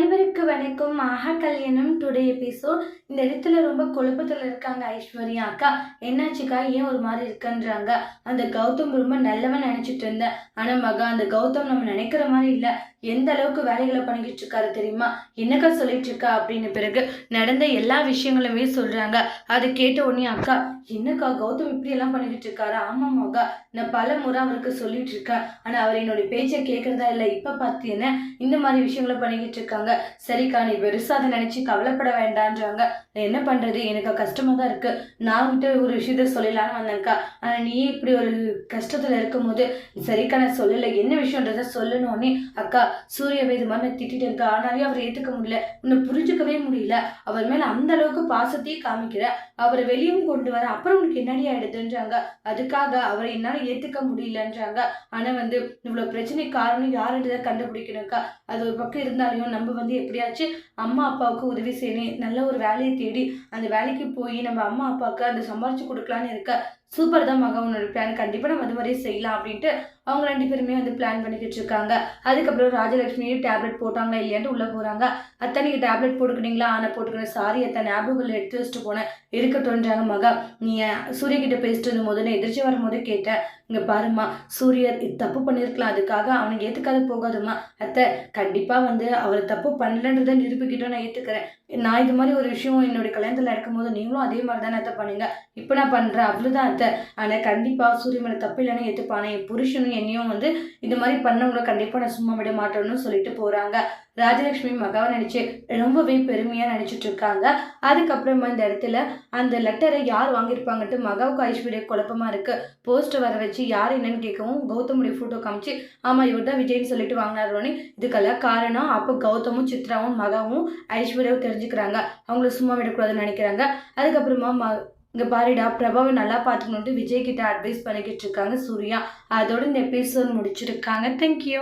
அனைவருக்கு வணக்கம். மகா கல்யாணம் டுடே எபிசோட். இந்த இடத்துல ரொம்ப குழப்பத்தில் இருக்காங்க ஐஸ்வர்யா. அக்கா என்னாச்சுக்கா, ஏன் ஒரு மாதிரி இருக்குன்றாங்க. அந்த கௌதம் ரொம்ப நல்லவன் நினைச்சிட்டு இருந்தேன். ஆனா மகா, அந்த கௌதம் நம்ம நினைக்கிற மாதிரி இல்லை. எந்த அளவுக்கு வேலைகளை பண்ணிக்கிட்டு இருக்காரு தெரியுமா? என்னக்கா சொல்லிட்டு இருக்கா அப்படின்னு பிறகு நடந்த எல்லா விஷயங்களுமே சொல்றாங்க. அதை கேட்ட உடனே அக்கா, என்னக்கா கௌதம் இப்படி எல்லாம் பண்ணிக்கிட்டு இருக்காரு? ஆமா மகா, நான் பல முறை அவருக்கு சொல்லிட்டு இருக்கேன். ஆனா அவர் என்னுடைய பேச்சை கேட்கறதா இல்லை. இப்ப பார்த்தீங்கன்னா இந்த மாதிரி விஷயங்களை பண்ணிக்கிட்டு இருக்காங்க. சரிக்கா, நீ பெருசா அதை நினைச்சு கவலைப்பட வேண்டான்றாங்க. நான் என்ன பண்றது, எனக்கு கஷ்டமா தான் இருக்கு. நான் கிட்ட ஒரு விஷயத்த சொல்லலான்னு வந்தேன்க்கா. ஆனா நீ இப்படி ஒரு கஷ்டத்துல இருக்கும் போது சரிக்கா நான் சொல்லலை, என்ன விஷயன்றத சொல்லணும்னே. அக்கா, சூர்யாவை இது மாதிரி நான் திட்டிட்டேன்க்கா. ஆனாலே அவர் ஏத்துக்க முடியல, உன்னை புரிஞ்சுக்கவே முடியல. அவர் மேல அந்த அளவுக்கு பாசத்தையும் காமிக்கிற, அவரை வெளியும் கொண்டு வர, அப்புறம் உனக்கு என்னடி ஆயிடுதுன்றாங்க. அதுக்காக அவரை என்னால ஏத்துக்க முடியலன்றாங்க. ஆனா இவ்வளவு பிரச்சனை காரணம் யாருன்றதை கண்டுபிடிக்கணும்க்கா. அது ஒரு பக்கம் இருந்தாலையும் நம்ம எப்படியாச்சும் அம்மா அப்பாவுக்கு உதவி செய்யணும். நல்ல ஒரு வேலையை தேடி அந்த வேலைக்கு போய் நம்ம அம்மா அப்பாவுக்கு அந்த சம்பாரிச்சு கொடுக்கலான்னு இருக்க. சூப்பர் தான் மகா உன்னோட பிளான். கண்டிப்பா நம்ம அது மாதிரியே செய்யலாம் அப்படின்ட்டு அவங்க ரெண்டு பேருமே பிளான் பண்ணிக்கிட்டு இருக்காங்க. அதுக்கப்புறம் ராஜலட்சுமியும் டேப்லெட் போட்டாங்களா இல்லையான்ட்டு உள்ள போறாங்க. அத்தை, நீங்க டேப்லெட் போட்டுக்கிட்டீங்களா? ஆனா போட்டுக்கணும். சாரி அத்தை, ஞாபகங்கள் எடுத்து வச்சுட்டு போனேன். இருக்கட்டும்ன்றாங்க. மகா, நீ சூரிய கிட்ட பேசிட்டு இருந்த போது நான் எதிர்ச்சி வரும்போது கேட்டேன். இங்க பாருமா, சூரியர் தப்பு பண்ணிருக்கலாம், அதுக்காக அவனுக்கு ஏத்துக்காத போகாதுமா. அத்தை, கண்டிப்பா அவர் தப்பு பண்ணலன்றதை நிரூபிக்கிட்டோம், நான் ஏத்துக்கிறேன். நான் இது மாதிரி ஒரு விஷயம் என்னுடைய கல்யாணத்துல நடக்கும் போது நீங்களும் அதே மாதிரி தானே அத்தை பண்ணீங்க. இப்ப நான் பண்றேன், அவ்வளவுதான் அத்தை. ஆனா கண்டிப்பா சூரிய மேல தப்பு இல்லைன்னு ஏத்துப்பானே. என் புருஷனும் என்னையும் இது மாதிரி பண்ணவங்களை கண்டிப்பா நான் சும்மா விட மாட்டேன்னு சொல்லிட்டு போறாங்க. ராஜலட்சுமி மகாவை நினைச்சு ரொம்பவே பெருமையா நினைச்சிட்டு இருக்காங்க. அதுக்கப்புறமா இந்த இடத்துல அந்த லெட்டரை யார் வாங்கியிருப்பாங்கன்ட்டு மகாவுக்கு ஐஸ்வர்யா குழப்பமா இருக்கு. போஸ்டர் வர வச்சு யார் என்னன்னு கேட்கவும் கௌதமுடைய போட்டோ காமிச்சு, ஆமா இவர் தான் விஜய்னு சொல்லிட்டு வாங்கினாரோன்னு. இதுக்கெல்லாம் காரணம் அப்போ கௌதமும் சித்ராவும் மகாவும் ஐஸ்வர்யாவும் தெரிஞ்சுக்கிறாங்க. அவங்கள சும்மா விடக்கூடாதுன்னு நினைக்கிறாங்க. அதுக்கப்புறமா இங்க பாருடா, பிரபாவை நல்லா பார்த்துக்கணுன்ட்டு விஜய் கிட்ட அட்வைஸ் பண்ணிக்கிட்டு இருக்காங்க சூர்யா. அதோட இந்த எபிசோட் முடிச்சிருக்காங்க. தேங்க்யூ.